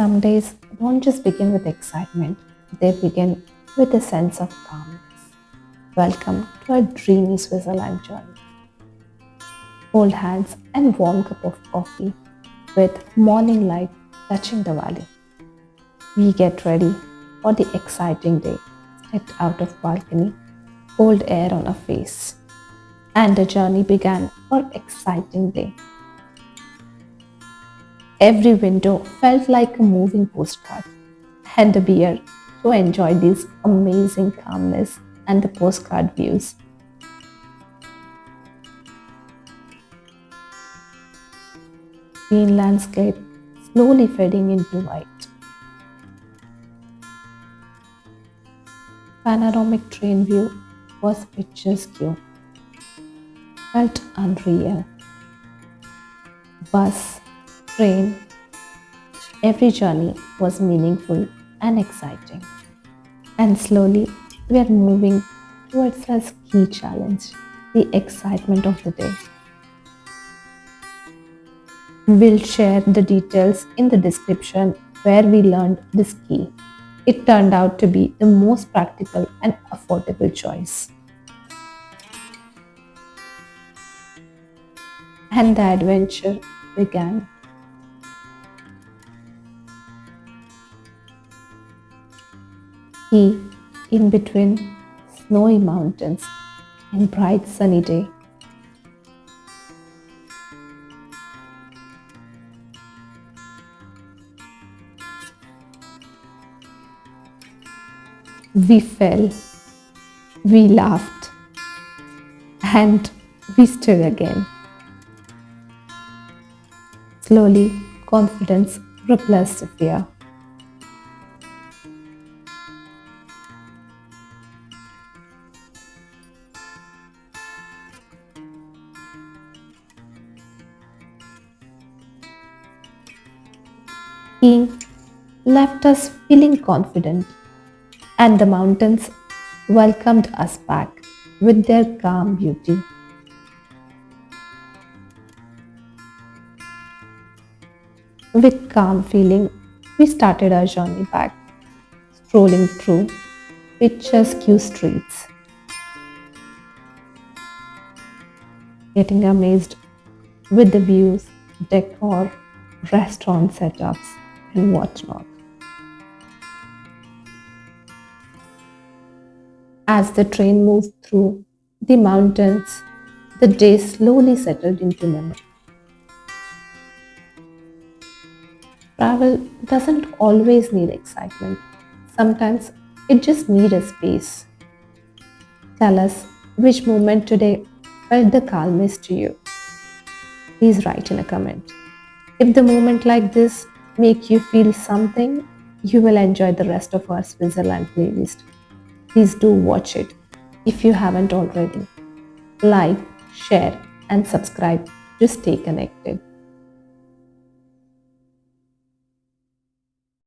Some days don't just begin with excitement, they begin with a sense of calmness. Welcome to a dreamy Switzerland journey. Hold hands and warm cup of coffee with morning light touching the valley. We get ready for the exciting day. Stepped out of balcony, cold air on our face, and the journey began for exciting day. Every window felt like a moving postcard, and the beer to enjoy this amazing calmness and the postcard views. Green landscape slowly fading into white. Panoramic train view was picturesque, felt unreal. Bus, train, every journey was meaningful and exciting. And slowly we are moving towards our ski challenge, the excitement of the day. We'll share the details in the description where we learned the ski. It turned out to be the most practical and affordable choice. And the adventure began. Ski in between snowy mountains in bright sunny day. We fell, we laughed, and we stood again. Slowly, confidence replaced fear. Skiing left us feeling confident, and the mountains welcomed us back with their calm beauty. With calm feeling, we started our journey back, strolling through picturesque streets, getting amazed with the views, decor, restaurant setups, and whatnot. As the train moved through the mountains, the day slowly settled into memory. Travel doesn't always need excitement. Sometimes it just needs a space. Tell us which moment today felt the calmest to you. Please write in a comment. If the moment like this make you feel something, you will enjoy the rest of our Switzerland playlist. Please do watch it if you haven't already. Like, share, and subscribe to stay connected.